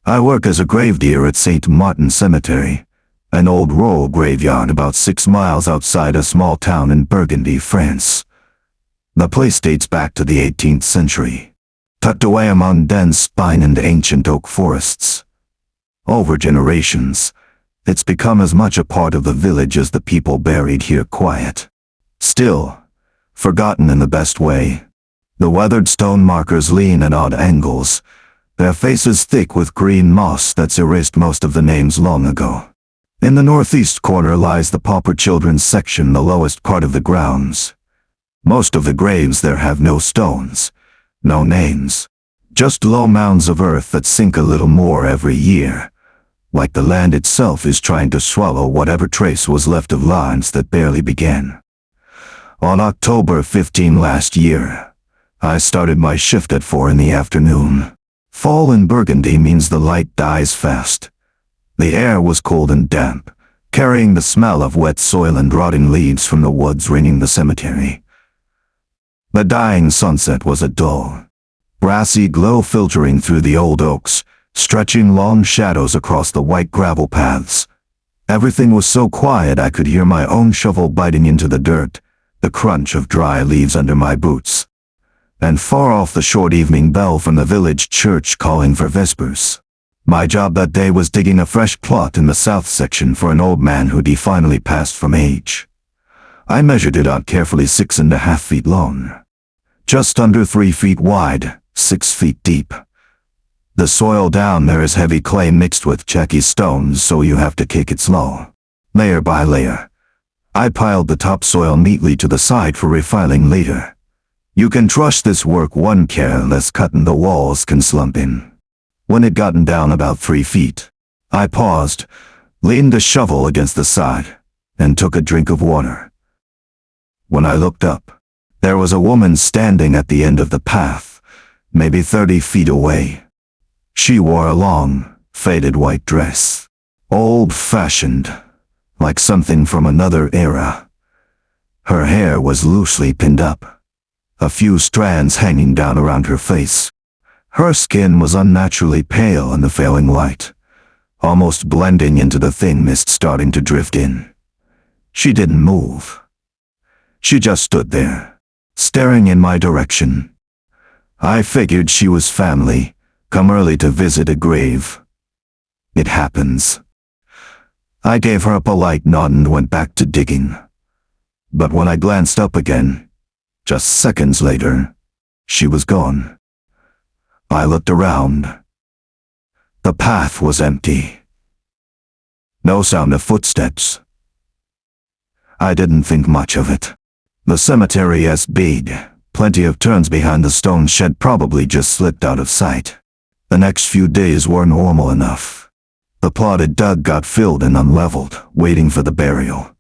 I work as a gravedigger at St. Martin Cemetery, an old rural graveyard about 6 miles outside a small town in Burgundy, France. The place dates back to the 18th century, tucked away among dense pine and ancient oak forests. Over generations, it's become as much a part of the village as the people buried here quiet. Still, forgotten in the best way. The weathered stone markers lean at odd angles, their faces thick with green moss that's erased most of the names long ago. In the northeast corner lies the pauper children's section, the lowest part of the grounds. Most of the graves there have no stones, no names, just low mounds of earth that sink a little more every year, like the land itself is trying to swallow whatever trace was left of lives that barely began. On October 15 last year, I started my shift at 4 in the afternoon. Fall in Burgundy means the light dies fast. The air was cold and damp, carrying the smell of wet soil and rotting leaves from the woods ringing the cemetery. The dying sunset was a dull, brassy glow filtering through the old oaks, stretching long shadows across the white gravel paths. Everything was so quiet I could hear my own shovel biting into the dirt, the crunch of dry leaves under my boots, and far off the short evening bell from the village church calling for vespers. My job that day was digging a fresh plot in the south section for an old man who'd finally passed from age. I measured it out carefully, 6.5 feet long, just under 3 feet wide, 6 feet deep. The soil down there is heavy clay mixed with chalky stones, so you have to kick it slow, layer by layer. I piled the topsoil neatly to the side for refiling later. You can trust this work one care less cutting the walls can slump in. When it gotten down about 3 feet, I paused, leaned the shovel against the side, and took a drink of water. When I looked up, there was a woman standing at the end of the path, maybe 30 feet away. She wore a long, faded white dress, old-fashioned, like something from another era. Her hair was loosely pinned up, a few strands hanging down around her face. Her skin was unnaturally pale in the failing light, almost blending into the thin mist starting to drift in. She didn't move. She just stood there, staring in my direction. I figured she was family, come early to visit a grave. It happens. I gave her a polite nod and went back to digging. But when I glanced up again, just seconds later, she was gone. I looked around. The path was empty. No sound of footsteps. I didn't think much of it. The cemetery is big, plenty of turns behind the stone shed, probably just slipped out of sight. The next few days were normal enough. The plot it dug got filled and unleveled, waiting for the burial.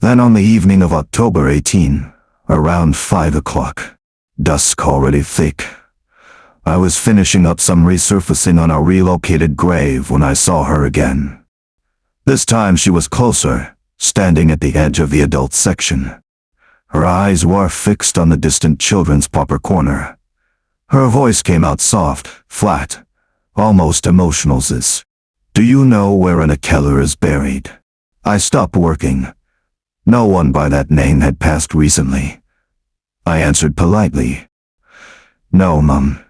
Then on the evening of October 18, around 5 o'clock, dusk already thick, I was finishing up some resurfacing on a relocated grave when I saw her again. This time she was closer, standing at the edge of the adult section. Her eyes were fixed on the distant children's pauper corner. Her voice came out soft, flat, almost emotional. "Do you know where Anna Keller is buried?" I stopped working. No one by that name had passed recently. I answered politely. "No, Mum.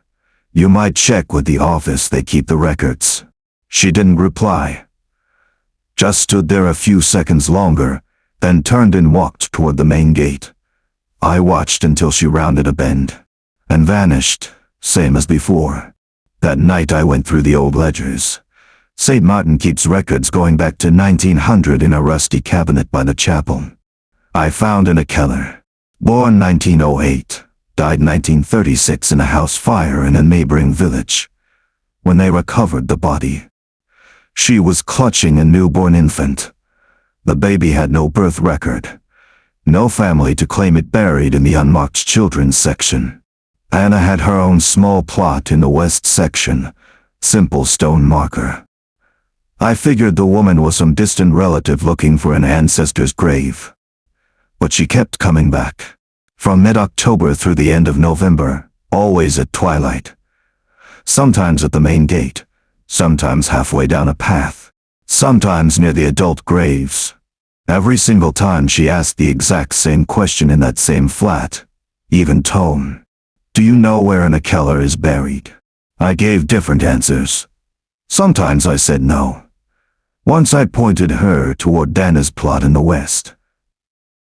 You might check with the office, they keep the records." She didn't reply. Just stood there a few seconds longer, then turned and walked toward the main gate. I watched until she rounded a bend, and vanished, same as before. That night I went through the old ledgers. St. Martin keeps records going back to 1900 in a rusty cabinet by the chapel. I found Anna Keller, born 1908. Died 1936 in a house fire in a neighboring village. When they recovered the body, she was clutching a newborn infant. The baby had no birth record, no family to claim it, buried in the unmarked children's section. Anna had her own small plot in the west section, simple stone marker. I figured the woman was some distant relative looking for an ancestor's grave. But she kept coming back. From mid-October through the end of November, always at twilight. Sometimes at the main gate, sometimes halfway down a path, sometimes near the adult graves. Every single time she asked the exact same question in that same flat, even tone. Do you know where an Keller is buried? I gave different answers. Sometimes I said no. Once I pointed her toward Dana's plot in the west.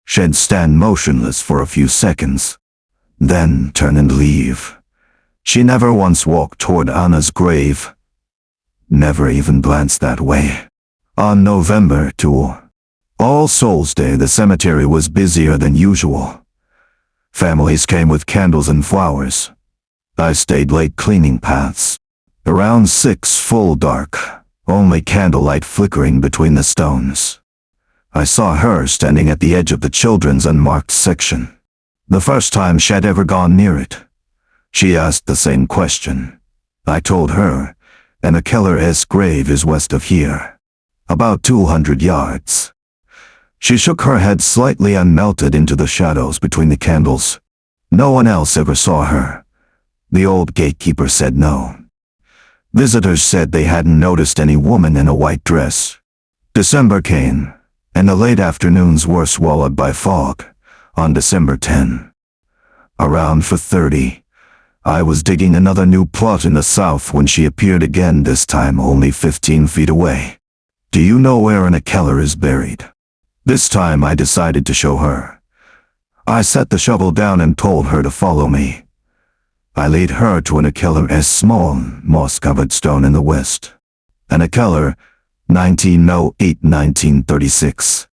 She'd stand motionless for a few seconds, then turn and leave. She never once walked toward Anna's grave. Never even glanced that way. On November 2, All Souls Day, the cemetery was busier than usual. Families came with candles and flowers. I stayed late cleaning paths. Around 6, full dark, only candlelight flickering between the stones. I saw her standing at the edge of the children's unmarked section. The first time she'd ever gone near it. She asked the same question. I told her, and a Keller's grave is west of here. About 200 yards. She shook her head slightly and melted into the shadows between the candles. No one else ever saw her. The old gatekeeper said no. Visitors said they hadn't noticed any woman in a white dress. December came, and the late afternoons were swallowed by fog. On December 10, around 4:30, I was digging another new plot in the south when she appeared again, this time only 15 feet away. Do you know where an Keller is buried? This time I decided to show her. I set the shovel down and told her to follow me. I led her to an Keller's small, moss-covered stone in the west. An Keller, 1908-1936.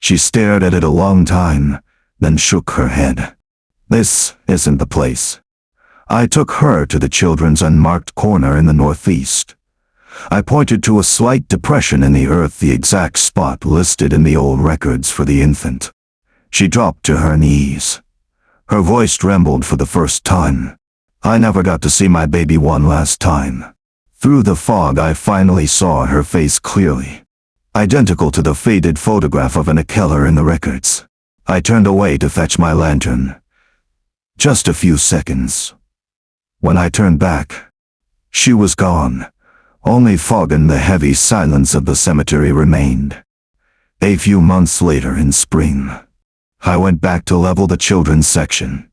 She stared at it a long time, then shook her head. This isn't the place. I took her to the children's unmarked corner in the northeast. I pointed to a slight depression in the earth, the exact spot listed in the old records for the infant. She dropped to her knees. Her voice trembled for the first time. I never got to see my baby one last time. Through the fog I finally saw her face clearly. Identical to the faded photograph of an Keller in the records. I turned away to fetch my lantern. Just a few seconds. When I turned back, she was gone. Only fog and the heavy silence of the cemetery remained. A few months later in spring, I went back to level the children's section.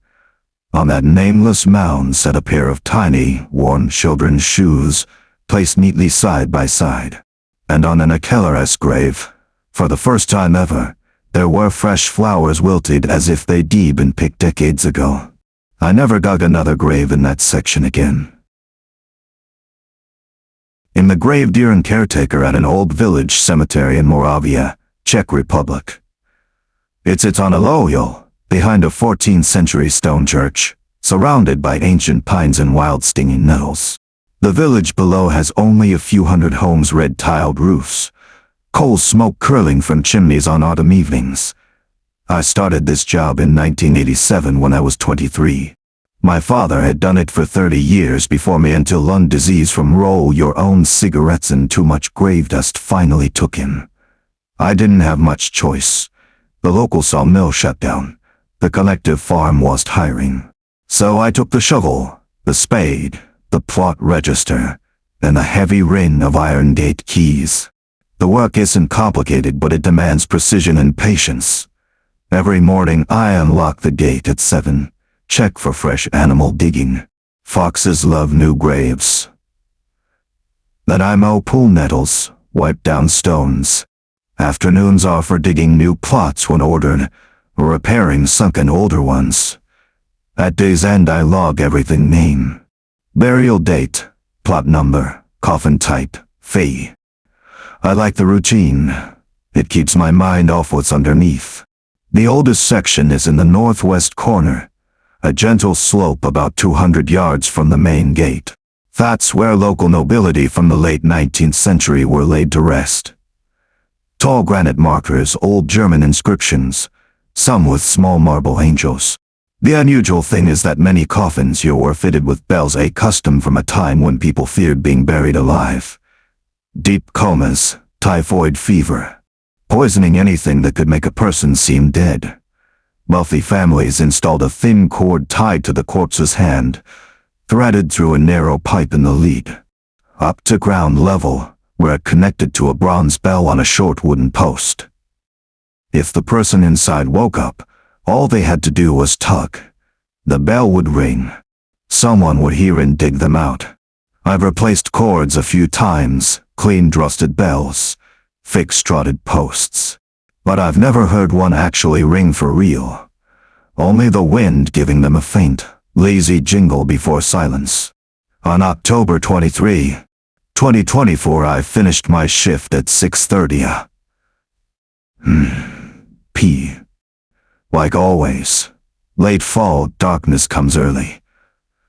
On that nameless mound sat a pair of tiny, worn children's shoes, placed neatly side by side. And on an Keller's grave, for the first time ever, there were fresh flowers wilted as if they'd been picked decades ago. I never dug another grave in that section again. In the gravediren caretaker at an old village cemetery in Moravia, Czech Republic. It sits on a low hill, behind a 14th century stone church, surrounded by ancient pines and wild stinging nettles. The village below has only a few hundred homes, red tiled roofs, coal smoke curling from chimneys on autumn evenings. I started this job in 1987 when I was 23. My father had done it for 30 years before me until lung disease from roll your own cigarettes and too much grave dust finally took him. I didn't have much choice. The local sawmill shut down. The collective farm wasn't hiring. So I took the shovel, the spade, the plot register, and the heavy ring of iron gate keys. The work isn't complicated, but it demands precision and patience. Every morning I unlock the gate at 7. Check for fresh animal digging. Foxes love new graves. Then I mow pool nettles, wipe down stones. Afternoons are for digging new plots when ordered, or repairing sunken older ones. At day's end I log everything: name, burial date, plot number, coffin type, fee. I like the routine. It keeps my mind off what's underneath. The oldest section is in the northwest corner. A gentle slope about 200 yards from the main gate. That's where local nobility from the late 19th century were laid to rest. Tall granite markers, old German inscriptions, some with small marble angels. The unusual thing is that many coffins here were fitted with bells, a custom from a time when people feared being buried alive. Deep comas, typhoid fever, poisoning, anything that could make a person seem dead. Wealthy families installed a thin cord tied to the corpse's hand, threaded through a narrow pipe in the lead. up to ground level, where it connected to a bronze bell on a short wooden post. If the person inside woke up, all they had to do was tug. The bell would ring. Someone would hear and dig them out. I've replaced cords a few times, cleaned rusted bells, fixed rotted posts. But I've never heard one actually ring for real. Only the wind giving them a faint, lazy jingle before silence. On October 23, 2024, I finished my shift at 6:30 p. Like always, late fall darkness comes early.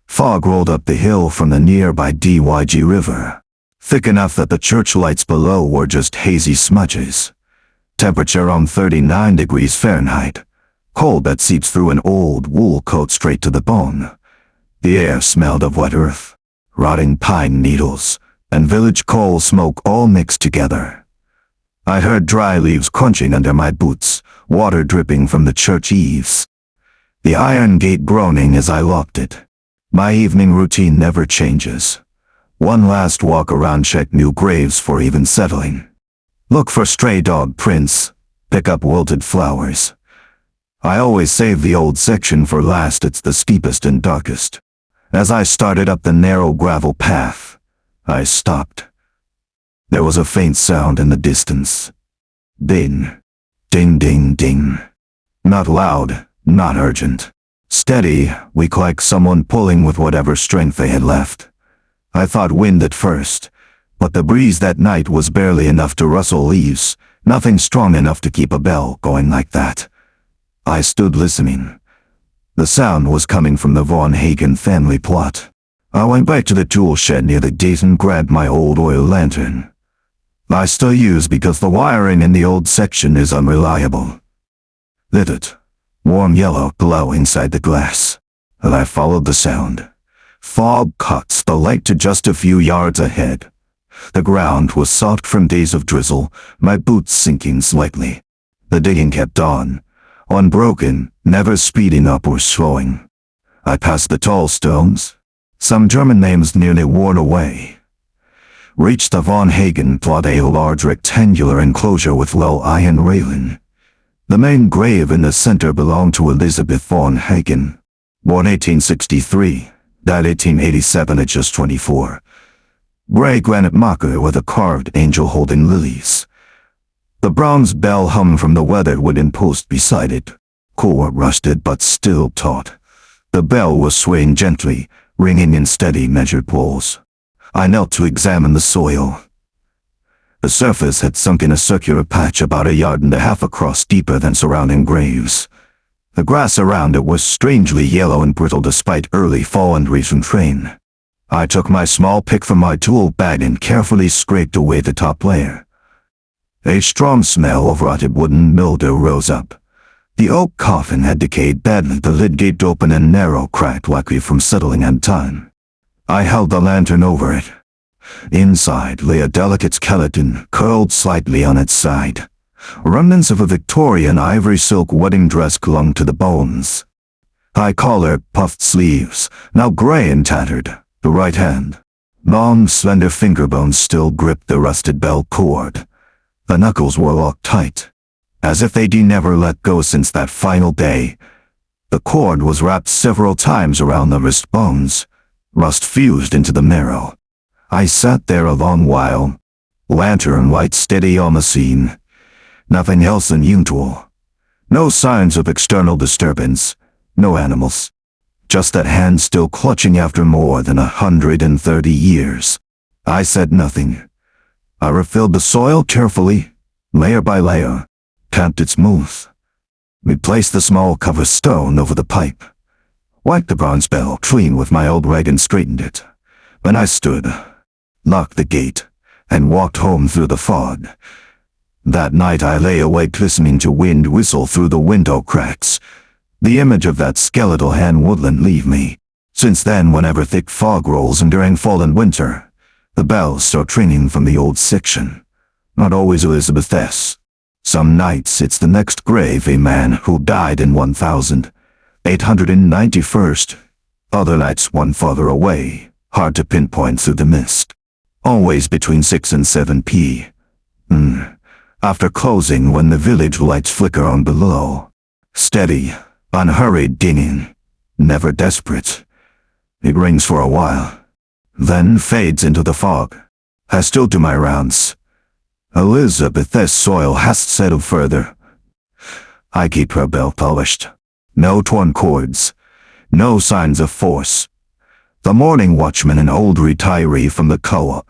Fog rolled up the hill from the nearby DYG River, thick enough that the church lights below were just hazy smudges. Temperature on 39 degrees Fahrenheit, cold that seeps through an old wool coat straight to the bone. The air smelled of wet earth, rotting pine needles, and village coal smoke all mixed together. I heard dry leaves crunching under my boots, water dripping from the church eaves. The iron gate groaning as I locked it. My evening routine never changes. One last walk around, check new graves for even settling. Look for stray dog prints, pick up wilted flowers. I always save the old section for last, it's the steepest and darkest. As I started up the narrow gravel path, I stopped. There was a faint sound in the distance. Ding. Ding ding ding. Not loud, not urgent. Steady, weak, like someone pulling with whatever strength they had left. I thought wind at first, but the breeze that night was barely enough to rustle leaves, nothing strong enough to keep a bell going like that. I stood listening. The sound was coming from the Von Hagen family plot. I went back to the tool shed near the gate and grabbed my old oil lantern. I still use because the wiring in the old section is unreliable. Lit it. Warm yellow glow inside the glass, and I followed the sound. Fog cuts the light to just a few yards ahead. The ground was soft from days of drizzle, my boots sinking slightly. The digging kept on, unbroken, never speeding up or slowing. I passed the tall stones, some German names nearly worn away. Reached the Von Hagen plot, a large rectangular enclosure with low iron railing. The main grave in the center belonged to Elizabeth Von Hagen, born 1863, died 1887 at just 24. Gray granite marker with a carved angel holding lilies. The bronze bell hummed from the weathered wooden post beside it, core rusted but still taut. The bell was swaying gently, ringing in steady measured pulls. I knelt to examine the soil. The surface had sunk in a circular patch about 1.5 yards across, deeper than surrounding graves. The grass around it was strangely yellow and brittle despite early fall and recent rain. I took my small pick from my tool bag and carefully scraped away the top layer. A strong smell of rotted wooden mildew rose up. The oak coffin had decayed badly, the lid gaped open and narrow, cracked, likely from settling and time. I held the lantern over it. Inside lay a delicate skeleton, curled slightly on its side. Remnants of a Victorian ivory silk wedding dress clung to the bones. High collar, puffed sleeves, now gray and tattered. The right hand, long, slender finger bones still gripped the rusted bell cord. The knuckles were locked tight, as if they'd never let go since that final day. The cord was wrapped several times around the wrist bones. Rust fused into the marrow. I sat there a long while, lantern light steady on the scene. Nothing else unusual. No signs of external disturbance, no animals. Just that hand still clutching after more than 130 years. I said nothing. I refilled the soil carefully, layer by layer, tapped it smooth. Replaced the small cover stone over the pipe. Wiped the bronze bell clean with my old rag and straightened it. Then I stood, locked the gate, and walked home through the fog. That night I lay awake listening to wind whistle through the window cracks. The image of that skeletal hand wouldn't leave me. Since then, whenever thick fog rolls and during fall and winter, the bells start ringing from the old section. Not always Elizabeth S. Some nights it's the next grave, a man who died in 1891. Other nights one farther away, hard to pinpoint through the mist. always between 6 and 7 p.m. After closing when the village lights flicker on below. Steady, unhurried dinging, never desperate. It rings for a while, then fades into the fog. I still do my rounds. Elizabeth's soil has settled further. I keep her bell polished. No torn cords, no signs of force. The morning watchman, an old retiree from the co-op,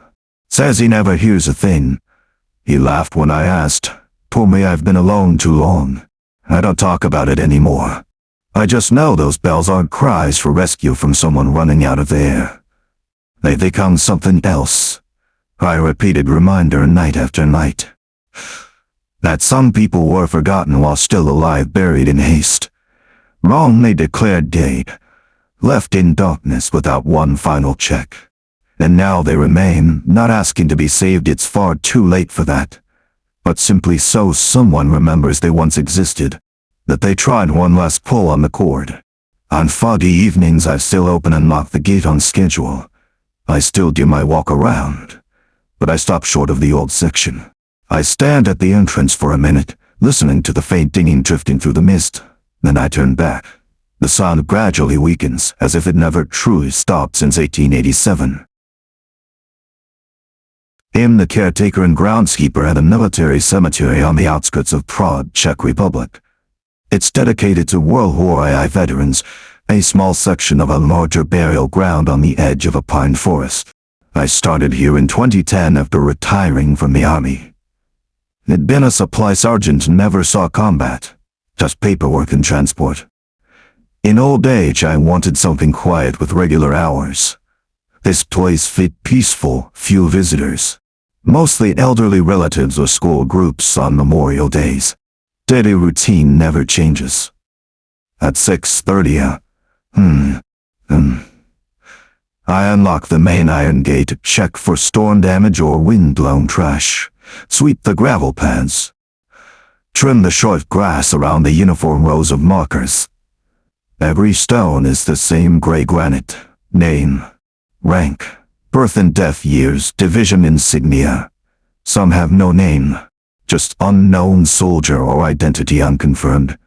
says he never hears a thing. He laughed when I asked, told me I've been alone too long. I don't talk about it anymore. I just know those bells aren't cries for rescue from someone running out of air. They become something else. I repeated reminder night after night. That some people were forgotten while still alive, buried in haste. Wrongly declared dead, left in darkness without one final check. And now they remain, not asking to be saved, it's far too late for that, but simply so someone remembers they once existed, that they tried one last pull on the cord. On foggy evenings I still open and lock the gate on schedule. I still do my walk around, but I stop short of the old section. I stand at the entrance for a minute, listening to the faint dinging drifting through the mist. Then I turn back. The sound gradually weakens, as if it never truly stopped since 1887. I'm the caretaker and groundskeeper at a military cemetery on the outskirts of Prague, Czech Republic. It's dedicated to World War II veterans, a small section of a larger burial ground on the edge of a pine forest. I started here in 2010 after retiring from the army. I'd been a supply sergeant and never saw combat, just paperwork and transport. In old age I wanted something quiet with regular hours. This place fit peaceful, few visitors. Mostly elderly relatives or school groups on Memorial Days. Daily routine never changes. At 6:30 I unlock the main iron gate, check for storm damage or wind-blown trash, sweep the gravel paths, trim the short grass around the uniform rows of markers. Every stone is the same gray granite. Name, rank, birth and death years, division insignia. Some have no name, just unknown soldier or identity unconfirmed.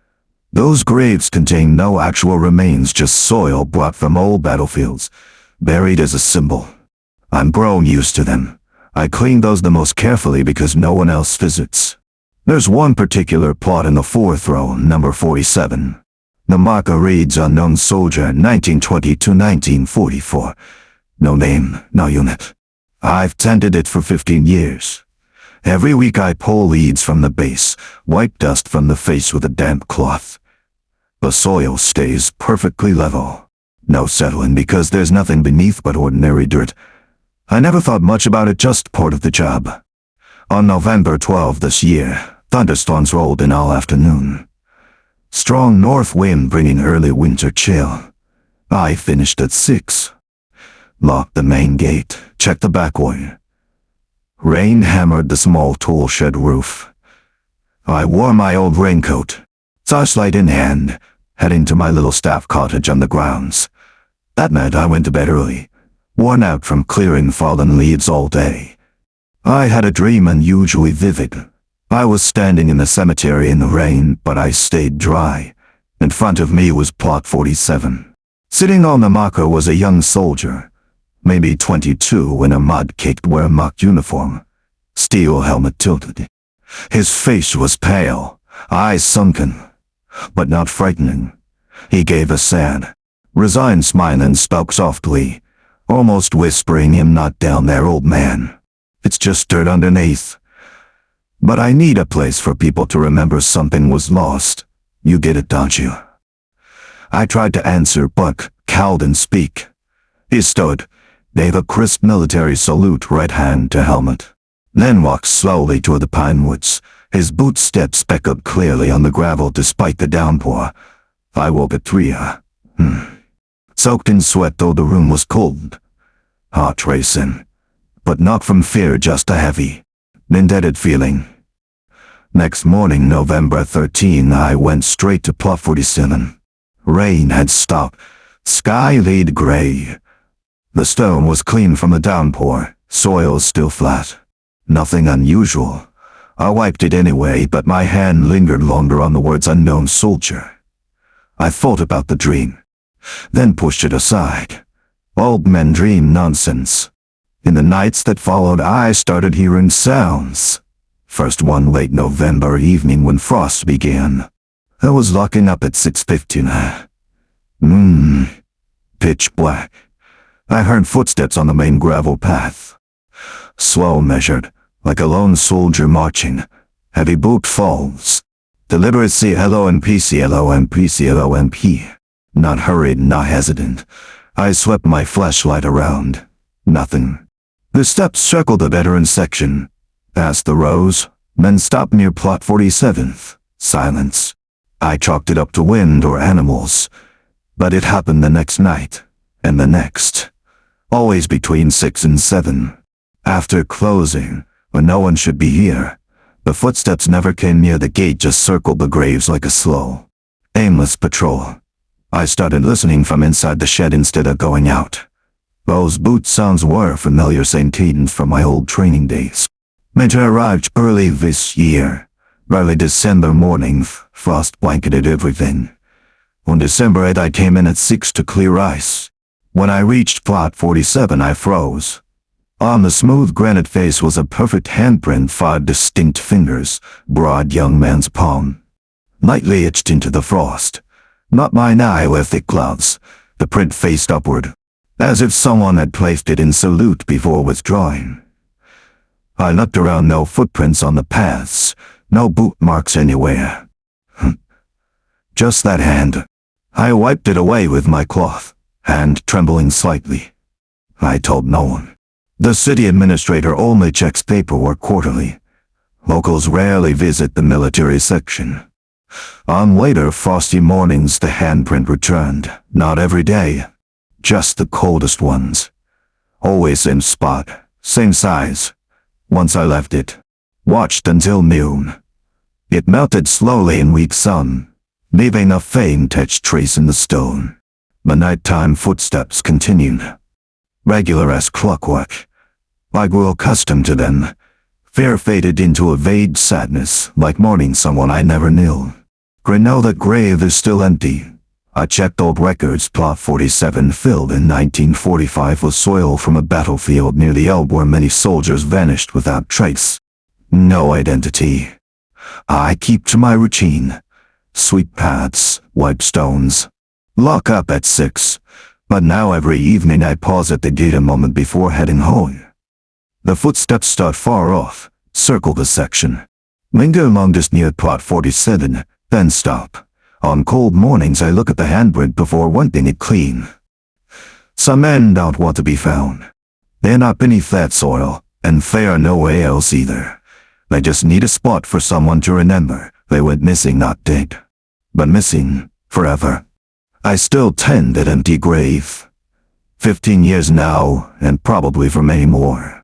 Those graves contain no actual remains, just soil brought from old battlefields, buried as a symbol. I'm grown used to them. I clean those the most carefully because no one else visits. There's one particular plot in the fourth row, number 47. The marker reads unknown soldier 1920 to 1944. No name, no unit. I've tended it for 15 years. Every week I pull leads from the base, wipe dust from the face with a damp cloth. The soil stays perfectly level. No settling because there's nothing beneath but ordinary dirt. I never thought much about it, just part of the job. On November 12 this year, thunderstorms rolled in all afternoon. Strong north wind bringing early winter chill. I finished at 6. Locked the main gate, checked the back one. Rain hammered the small tool shed roof. I wore my old raincoat, torchlight in hand, heading to my little staff cottage on the grounds. That night I went to bed early, worn out from clearing fallen leaves all day. I had a dream unusually vivid. I was standing in the cemetery in the rain, but I stayed dry. In front of me was plot 47. Sitting on the marker was a young soldier, maybe 22, in a mud-caked wear-marked uniform, steel helmet tilted. His face was pale, eyes sunken, but not frightening. He gave a sad, resigned smile and spoke softly, almost whispering, "I'm not down there, old man. It's just dirt underneath. But I need a place for people to remember something was lost. You get it, don't you?" I tried to answer, but cowed and speak. He stood, gave a crisp military salute, right hand to helmet, then walked slowly toward the pine woods. His boot steps speckled clearly on the gravel despite the downpour. I woke at 3. Soaked in sweat, though the room was cold. Heart racing, but not from fear, just a heavy, indebted feeling. Next morning, November 13, I went straight to plot 47. Rain had stopped. Sky laid gray. The stone was clean from the downpour, Soil still flat. Nothing unusual. I wiped it anyway, but my hand lingered longer on the words unknown soldier. I thought about the dream, then pushed it aside. Old men dream nonsense. In the nights that followed, I started hearing sounds. First one late November evening when frost began. I was locking up at 6:15. Pitch black. I heard footsteps on the main gravel path. Slow measured, like a lone soldier marching. Heavy boot falls. Deliberate CLOMP, CLOMP, CLOMP. Not hurried, not hesitant. I swept my flashlight around. Nothing. The steps circled the veteran section. Past the rows, then stopped near plot 47th. Silence. I chalked it up to wind or animals. But it happened the next night, and the next. Always between 6 and 7. After closing, when no one should be here, the footsteps never came near the gate, just circled the graves like a slow, aimless patrol. I started listening from inside the shed instead of going out. Those boot sounds were familiar, same cadence from my old training days. Winter arrived early this year. Early December morning, frost blanketed everything. On December 8 I came in at 6 to clear ice. When I reached plot 47 I froze. On the smooth granite face was a perfect handprint, 5 distinct fingers, broad young man's palm. Lightly etched into the frost. Not mine, I wear thick gloves. The print faced upward, as if someone had placed it in salute before withdrawing. I looked around, no footprints on the paths, no boot marks anywhere. Just that hand. I wiped it away with my cloth, hand trembling slightly. I told no one. The city administrator only checks paperwork quarterly. Locals rarely visit the military section. On later frosty mornings the handprint returned, not every day, just the coldest ones. Always same spot, same size. Once I left it, watched until noon. It melted slowly in weak sun, leaving a faint-etched trace in the stone. The nighttime footsteps continued, regular as clockwork. I grew accustomed to them. Fear faded into a vague sadness, like mourning someone I never knew. Grenola grave is still empty. I checked old records. Plot 47 filled in 1945 with soil from a battlefield near the Elbe where many soldiers vanished without trace. No identity. I keep to my routine. Sweep paths, wipe stones. Lock up at 6. But now every evening I pause at the gate a moment before heading home. The footsteps start far off, circle the section, linger longest near plot 47, then stop. On cold mornings I look at the handprint before wiping it clean. Some men don't want to be found. They're not beneath that soil, and they are nowhere else either. They just need a spot for someone to remember. They went missing, not dead, but missing forever. I still tend that empty grave. 15 years now, and probably for many more.